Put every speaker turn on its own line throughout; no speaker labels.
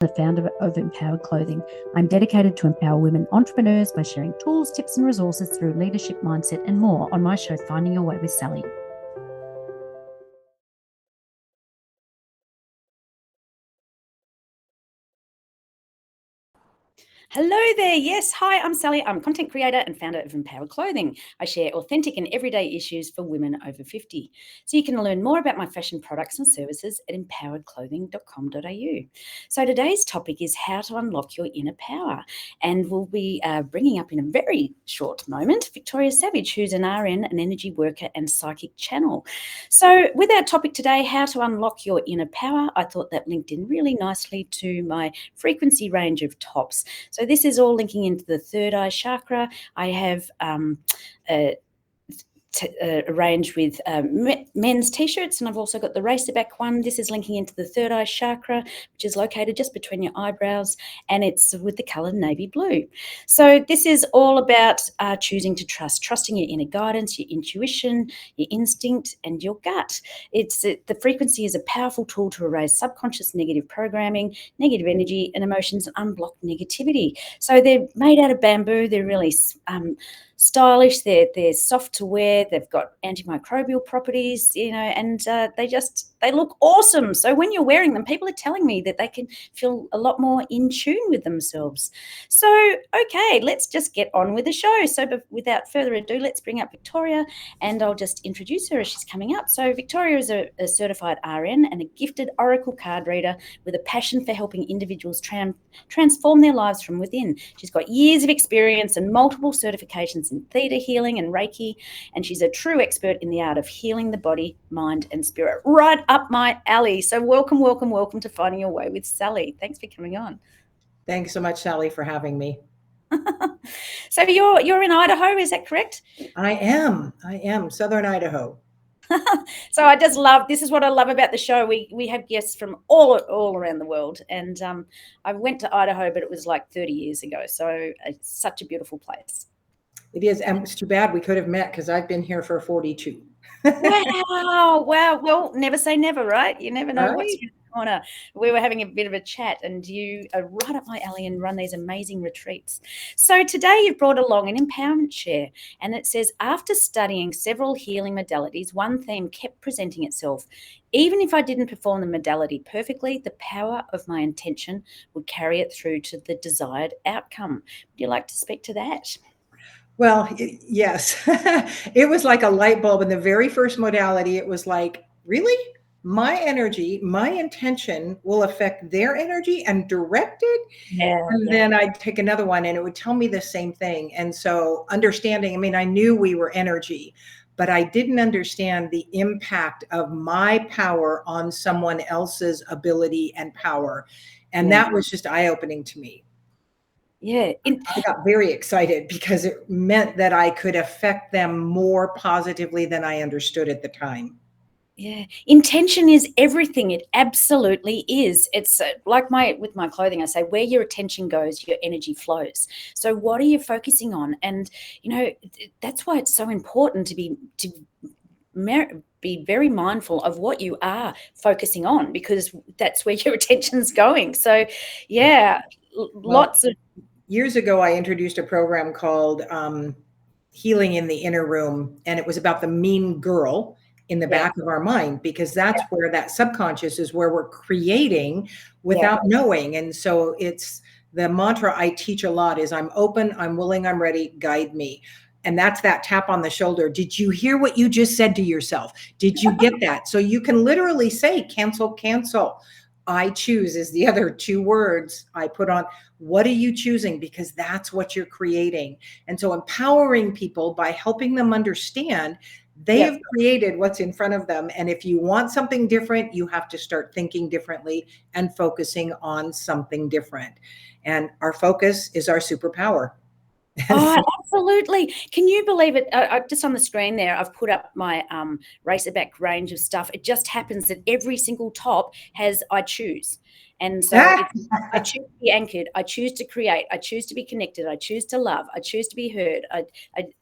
the founder of Empowered Clothing. I'm dedicated to empower women entrepreneurs by sharing tools, tips, and resources through leadership, mindset, and more on my show, Finding Your Way with Sally. Hello there. Yes. Hi, I'm Sally. I'm a content creator and founder of Empowered Clothing. I share authentic and everyday issues for women over 50. So you can learn more about my fashion products and services at empoweredclothing.com.au. So today's topic is how to unlock your inner power. And we'll be bringing up in a very short moment Victoria Savage, who's an RN, an energy worker and psychic channel. So with our topic today, how to unlock your inner power, I thought that linked in really nicely to my frequency range of tops. So this is all linking into the third eye chakra. I have arranged with men's t-shirts, and I've also got the racerback one. This is linking into the third eye chakra, which is located just between your eyebrows, and it's with the color navy blue. So this is all about choosing to trusting your inner guidance, your intuition, your instinct, and your gut. The frequency is a powerful tool to erase subconscious negative programming, negative energy and emotions, and unblock negativity. So they're made out of bamboo. They're really stylish. They're soft to wear. They've got antimicrobial properties, and they look awesome. So when you're wearing them, people are telling me that they can feel a lot more in tune with themselves. So, okay, let's just get on with the show. So without further ado, let's bring up Victoria, and I'll just introduce her as she's coming up. So Victoria is a certified RN and a gifted oracle card reader with a passion for helping individuals transform their lives from within. She's got years of experience and multiple certifications in ThetaHealing and Reiki, and she's a true expert in the art of healing the body, mind, and spirit. Right up my alley. So welcome to Finding Your Way with Sally. Thanks for coming on.
Thanks so much, Sally, for having me.
So you're in Idaho, is that correct?
I am Southern Idaho.
So I just this is what I love about the show. We have guests from all around the world, and I went to Idaho, but it was like 30 years ago. So it's such a beautiful place.
It is, and it's too bad we could have met because I've been here for 42.
Wow. Well, never say never, right? You never know
Right?
what's in the corner. We were having a bit of a chat, and you are right up my alley and run these amazing retreats. So today you've brought along an empowerment share, and it says, after studying several healing modalities, one theme kept presenting itself. Even if I didn't perform the modality perfectly, the power of my intention would carry it through to the desired outcome. Would you like to speak to that?
Well, yes. It was like a light bulb in the very first modality. It was like, really? My energy, my intention will affect their energy and direct it.
Yeah.
Then I'd take another one and it would tell me the same thing. And so understanding, I mean, I knew we were energy, but I didn't understand the impact of my power on someone else's ability and power. And that was just eye-opening to me.
Yeah.
I got very excited because it meant that I could affect them more positively than I understood at the time.
Yeah, intention is everything. It absolutely is. It's like with my clothing, I say, where your attention goes, your energy flows. So what are you focusing on? And that's why it's so important to be very mindful of what you are focusing on, because that's where your attention's going. So yeah, lots of
years ago, I introduced a program called Healing in the Inner Room, and it was about the mean girl in the back of our mind, because that's where that subconscious is, where we're creating without knowing. And so it's the mantra I teach a lot is, I'm open, I'm willing, I'm ready, guide me. And that's that tap on the shoulder. Did you hear what you just said to yourself? Did you get that? So you can literally say, cancel, cancel. I choose is the other two words I put on. What are you choosing? Because that's what you're creating. And so empowering people by helping them understand they have created what's in front of them. And if you want something different, you have to start thinking differently and focusing on something different. And our focus is our superpower.
Oh, absolutely. Can you believe it? Just on the screen there, I've put up my racerback range of stuff. It just happens that every single top has I choose. And so I choose to be anchored. I choose to create. I choose to be connected. I choose to love. I choose to be heard.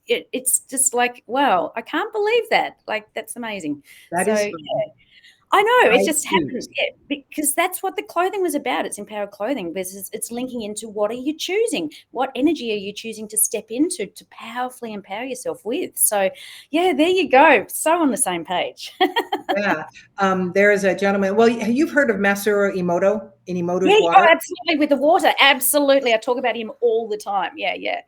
It's just like, wow, I can't believe that. Like, that's amazing.
That
so,
is
yeah. I know, it
I
just
choose.
happened, yeah, because that's what the clothing was about. It's empowered clothing because it's linking into what are you choosing? What energy are you choosing to step into to powerfully empower yourself with? So, yeah, there you go. So on the same page.
Yeah. There is a gentleman. Well, you've heard of Masaru Emoto in
Yeah,
Emoto's
oh,
Water.
absolutely, with the water, absolutely. I talk about him all the time. Yeah, yeah.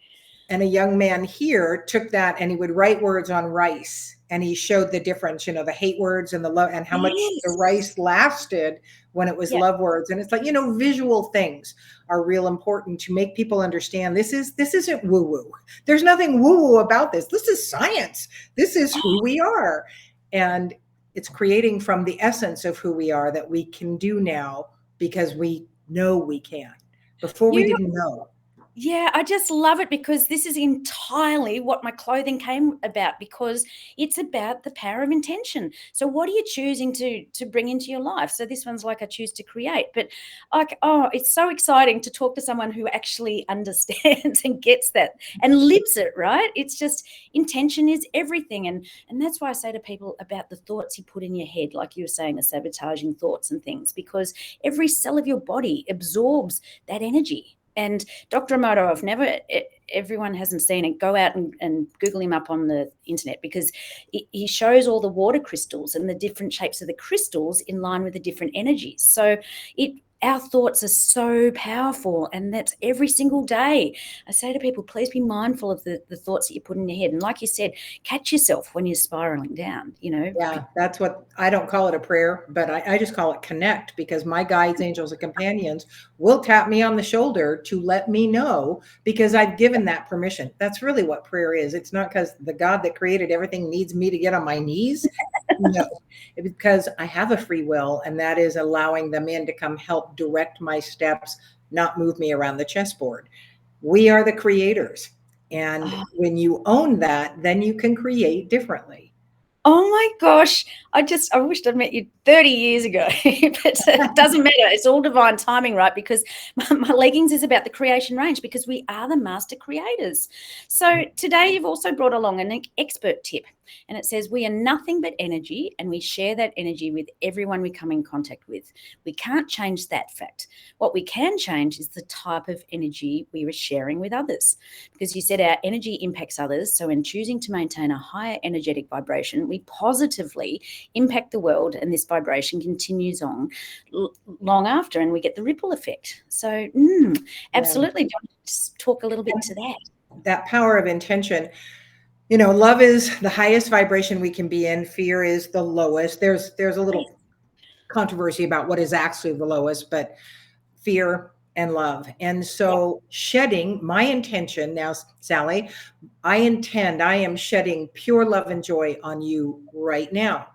And a young man here took that and he would write words on rice and he showed the difference, the hate words and the love and how much the
Yes.
rice lasted when it was
Yeah.
love words. And it's like, visual things are real important to make people understand this isn't woo woo. There's nothing woo woo about this. This is science. This is who we are. And it's creating from the essence of who we are that we can do now because we know we can. Before we
You
didn't know.
Yeah, I just love it because this is entirely what my clothing came about, because it's about the power of intention. So what are you choosing to bring into your life? So this one's like I choose to create. But like, oh, it's so exciting to talk to someone who actually understands and gets that and lives it, right? It's just intention is everything. And that's why I say to people about the thoughts you put in your head, like you were saying, the sabotaging thoughts and things, because every cell of your body absorbs that energy. And Dr. Emoto, everyone hasn't seen it, go out and Google him up on the internet, because he shows all the water crystals and the different shapes of the crystals in line with the different energies. So our thoughts are so powerful, and that's every single day. I say to people, please be mindful of the thoughts that you put in your head. And like you said, catch yourself when you're spiraling down,
Yeah, that's what I don't call it a prayer, but I just call it connect, because my guides, angels, and companions will tap me on the shoulder to let me know, because I've given that permission. That's really what prayer is. It's not because the God that created everything needs me to get on my knees. No, it's because I have a free will, and that is allowing them in to come help direct my steps, not move me around the chessboard. We are the creators. And
Oh,
when you own that, then you can create differently.
oh my gosh. I wished I'd met you 30 years ago, but it doesn't matter. It's all divine timing, right? Because my leggings is about the creation range, because we are the master creators. So today you've also brought along an expert tip, and it says we are nothing but energy, and we share that energy with everyone we come in contact with. We can't change that fact. What we can change is the type of energy we are sharing with others, because you said our energy impacts others. So in choosing to maintain a higher energetic vibration, we positively impact the world, and this vibration continues on long after, and we get the ripple effect. So
Yeah.
absolutely. Do you want to just talk a little bit to that?
That power of intention. Love is the highest vibration we can be in. Fear is the lowest. There's a little controversy about what is actually the lowest, but fear and love. And
Yeah.
so shedding my intention now, Sally, I am shedding pure love and joy on you right now.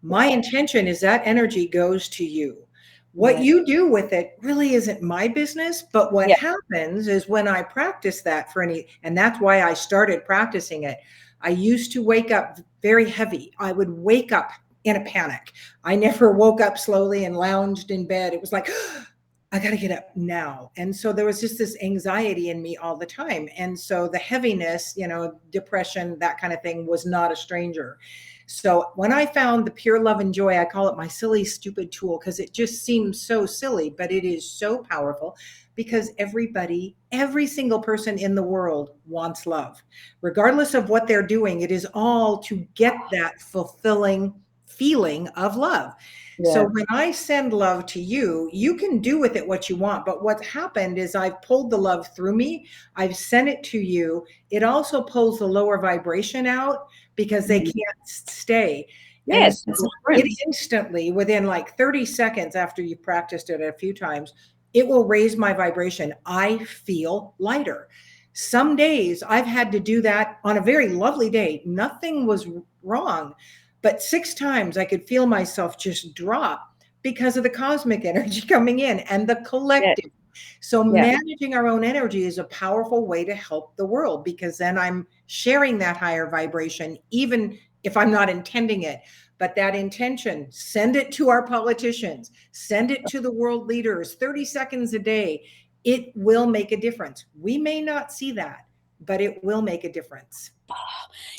My intention is that energy goes to you. What
Yeah.
you do with it really isn't my business. But what
Yeah.
happens is when I practice that and that's why I started practicing it. I used to wake up very heavy. I would wake up in a panic. I never woke up slowly and lounged in bed. It was like, I got to get up now. And so there was just this anxiety in me all the time. And so the heaviness, depression, that kind of thing was not a stranger. So when I found the pure love and joy, I call it my silly, stupid tool, because it just seems so silly, but it is so powerful, because every single person in the world wants love. Regardless of what they're doing, it is all to get that fulfilling feeling of love. So
Yeah.
when I send love to you, you can do with it what you want. But what's happened is I've pulled the love through me. I've sent it to you. It also pulls the lower vibration out, because they
Mm.
can't stay. And
Yes, it's
so
not
it
room.
instantly, within like 30 seconds after you've practiced it a few times, it will raise my vibration. I feel lighter. Some days I've had to do that on a very lovely day. Nothing was wrong. But 6 times I could feel myself just drop because of the cosmic energy coming in and the
Yeah.
collective. So
Yeah.
managing our own energy is a powerful way to help the world, because then I'm sharing that higher vibration, even if I'm not intending it. But that intention, send it to our politicians, send it to the world leaders, 30 seconds a day. It will make a difference. We may not see that, but it will make a difference.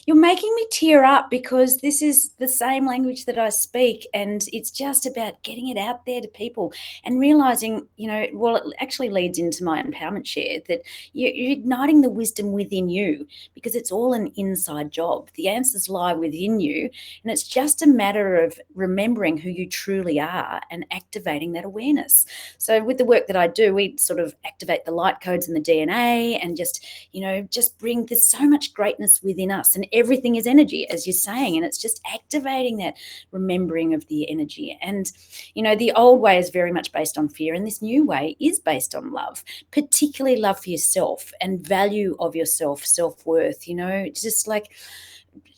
You're making me tear up, because this is the same language that I speak, and it's just about getting it out there to people and realizing, well, it actually leads into my empowerment share, that you're igniting the wisdom within you, because it's all an inside job. The answers lie within you, and it's just a matter of remembering who you truly are and activating that awareness. So with the work that I do, we sort of activate the light codes in the DNA, and just bring, there's so much greatness within us, and everything is energy, as you're saying, and it's just activating that remembering of the energy. And the old way is very much based on fear, and this new way is based on love, particularly love for yourself and value of yourself, self-worth. Just like,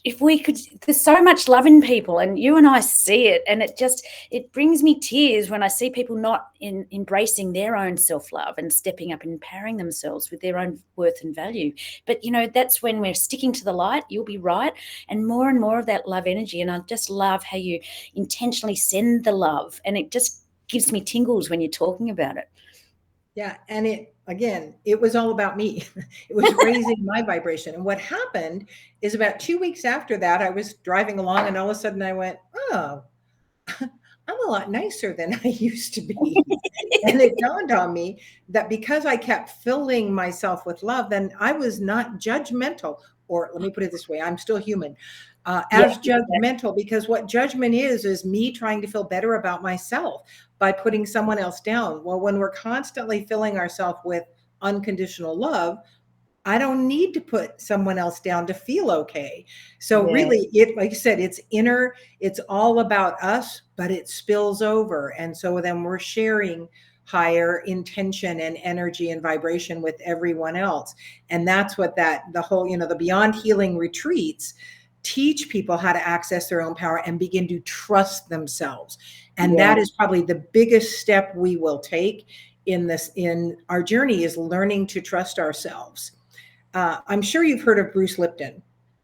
if we could, there's so much love in people, and you and I see it, and it brings me tears when I see people not embracing their own self-love and stepping up and empowering themselves with their own worth and value. But that's when we're sticking to the light. You'll be right. And more of that love energy. And I just love how you intentionally send the love, and it just gives me tingles when you're talking about it.
Yeah. And it was all about me. It was raising my vibration. And what happened is, about 2 weeks after that, I was driving along, and all of a sudden I went, oh, I'm a lot nicer than I used to be. And it dawned on me that because I kept filling myself with love, then I was not judgmental. Or let me put it this way, I'm still human. As judgmental, because what judgment is me trying to feel better about myself by putting someone else down. Well, when we're constantly filling ourselves with unconditional love, I don't need to put someone else down to feel okay. So really, like you said, it's inner, it's all about us, but it spills over. And so then we're sharing higher intention and energy and vibration with everyone else. And that's what the whole, the Beyond Healing retreats teach people how to access their own power and begin to trust themselves. And that is probably the biggest step we will take in our journey, is learning to trust ourselves. I'm sure you've heard of Bruce Lipton.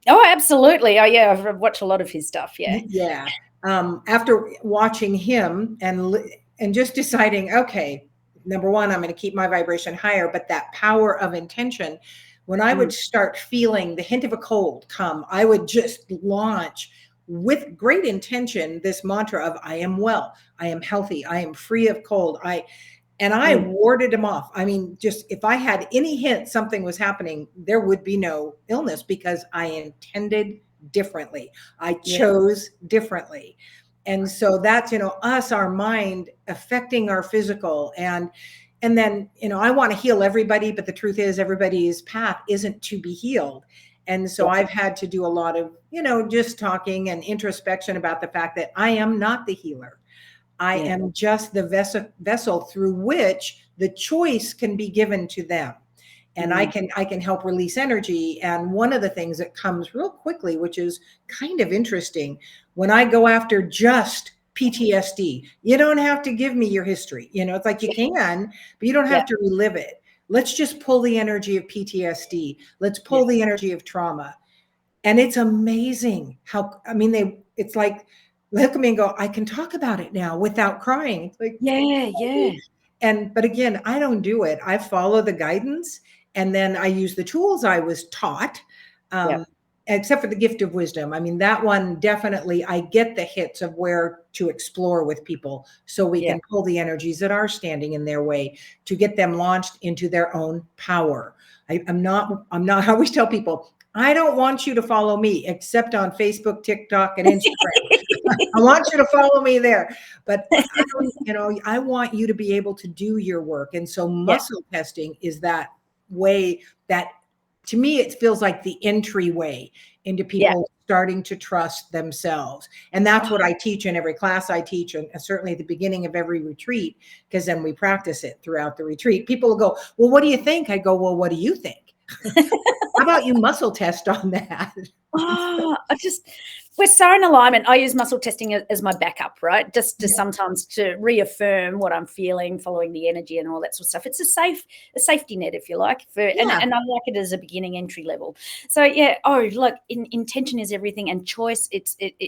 Oh, absolutely. Oh, yeah. I've watched a lot of his stuff. Yeah.
Yeah. After watching him and just deciding, okay, number one, I'm going to keep my vibration higher, but that power of intention, when I would start feeling the hint of a cold come, I would just launch with great intention this mantra of, I am well, I am healthy, I am free of cold. I warded them off. I mean, just if I had any hint something was happening, there would be no illness, because I intended differently. I chose differently. And so that's, us, our mind affecting our physical. And then, I want to heal everybody, but the truth is everybody's path isn't to be healed. And so I've had to do a lot of, just talking and introspection about the fact that I am not the healer. I am just the vessel through which the choice can be given to them. And I can help release energy. And one of the things that comes real quickly, which is kind of interesting, when I go after just PTSD, you don't have to give me your history. It's like you can, but you don't have to relive it. Let's just pull the energy of PTSD. Let's pull the energy of trauma. And it's amazing how, it's like, look at me and go, I can talk about it now without crying. It's like, but again, I don't do it. I follow the guidance, and then I use the tools I was taught, except for the gift of wisdom. That one, definitely, I get the hits of where to explore with people, so we can pull the energies that are standing in their way to get them launched into their own power. I always tell people, I don't want you to follow me except on Facebook, TikTok, and Instagram. I want you to follow me there. But I want you to be able to do your work. And so muscle testing is that way that, to me, it feels like the entryway into people starting to trust themselves. And that's what I teach in every class I teach, and certainly at the beginning of every retreat, because then we practice it throughout the retreat. People will go, well, what do you think? I go, well, what do you think? How about you muscle test on that?
we're so in alignment. I use muscle testing as my backup, right? Just to sometimes to reaffirm what I'm feeling, following the energy and all that sort of stuff. It's a safety net, if you like, and I like it as a beginning entry level. So yeah. Oh, look, intention is everything, and choice.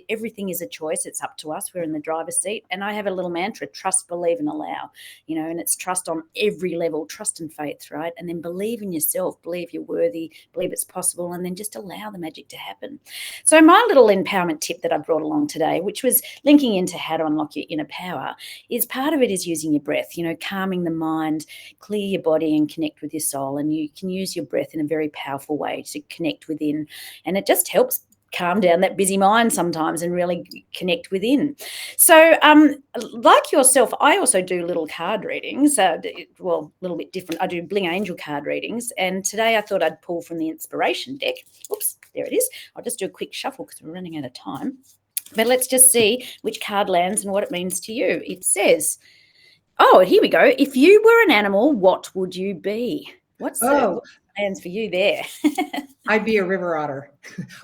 Everything is a choice. It's up to us. We're in the driver's seat, and I have a little mantra: trust, believe, and allow. And it's trust on every level, trust and faith, right? And then believe in yourself, believe you're worthy, believe it's possible, and then just allow the magic to happen. So my little empowerment tip that I brought along today, which was linking into how to unlock your inner power, is part of it is using your breath, calming the mind, clear your body and connect with your soul. And you can use your breath in a very powerful way to connect within. And it just helps calm down that busy mind sometimes and really connect within. So like yourself, I also do little card readings, well, a little bit different. I do Bling Angel card readings, and today I thought I'd pull from the inspiration deck. Oops, there it is. I'll just do a quick shuffle because we're running out of time. But let's just see which card lands and what it means to you. It says, oh, here we go. If you were an animal, what would you be? What lands for you there?
I'd be a river otter.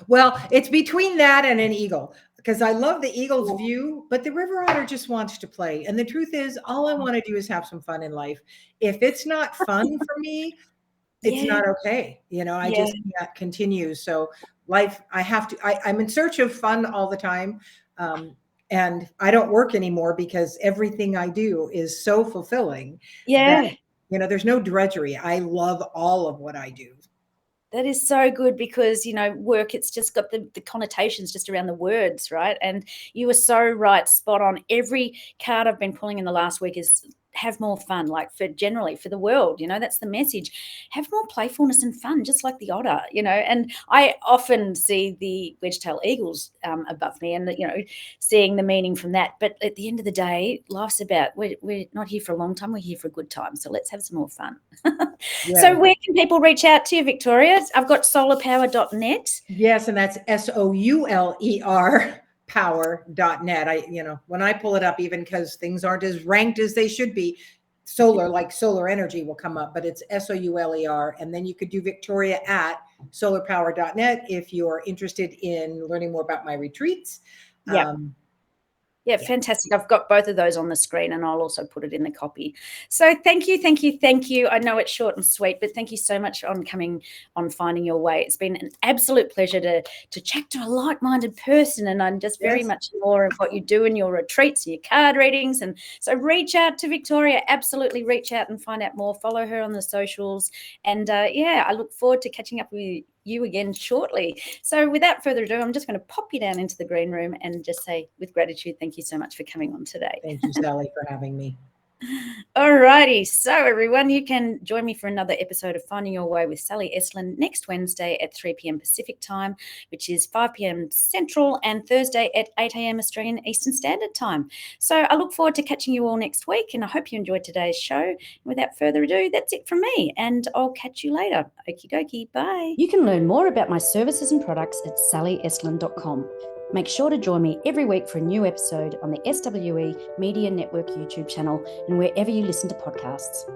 Well, it's between that and an eagle, because I love the eagle's view, but the river otter just wants to play. And the truth is, all I want to do is have some fun in life. If it's not fun for me, it's not okay. I just can't continue. So life, I'm in search of fun all the time. And I don't work anymore because everything I do is so fulfilling that, there's no drudgery. I love all of what I do.
That is so good because, work, it's just got the connotations just around the words, right? And you were so right, spot on. Every card I've been pulling in the last week is have more fun, like for the world, that's the message. Have more playfulness and fun, just like the otter, and I often see the wedge-tailed eagles above me and, seeing the meaning from that. But at the end of the day, life's about, we're not here for a long time, we're here for a good time. So let's have some more fun. So where can people reach out to you, Victoria? I've got solarpower.net.
Yes, and that's SOULER power.net. When I pull it up, even because things aren't as ranked as they should be, like solar energy will come up, but it's SOULER. And then you could do Victoria at solarpower.net if you're interested in learning more about my retreats.
Yeah, fantastic. I've got both of those on the screen and I'll also put it in the copy. So thank you. I know it's short and sweet, but thank you so much on coming on Finding Your Way. It's been an absolute pleasure to chat to a like-minded person, and I'm just very much more of what you do in your retreats and your card readings. And so reach out to Victoria, absolutely reach out and find out more. Follow her on the socials. And I look forward to catching up with you again shortly. So without further ado, I'm just going to pop you down into the green room and just say with gratitude, thank you so much for coming on today.
Thank you, Sally, for having me.
All righty. So everyone, you can join me for another episode of Finding Your Way with Sally Estlin next Wednesday at 3 p.m. Pacific time, which is 5 p.m. Central, and Thursday at 8 a.m. Australian Eastern Standard Time. So I look forward to catching you all next week, and I hope you enjoyed today's show. Without further ado, that's it from me, and I'll catch you later. Okie dokie. Bye. You can learn more about my services and products at sallyestlin.com. Make sure to join me every week for a new episode on the SWE Media Network YouTube channel and wherever you listen to podcasts.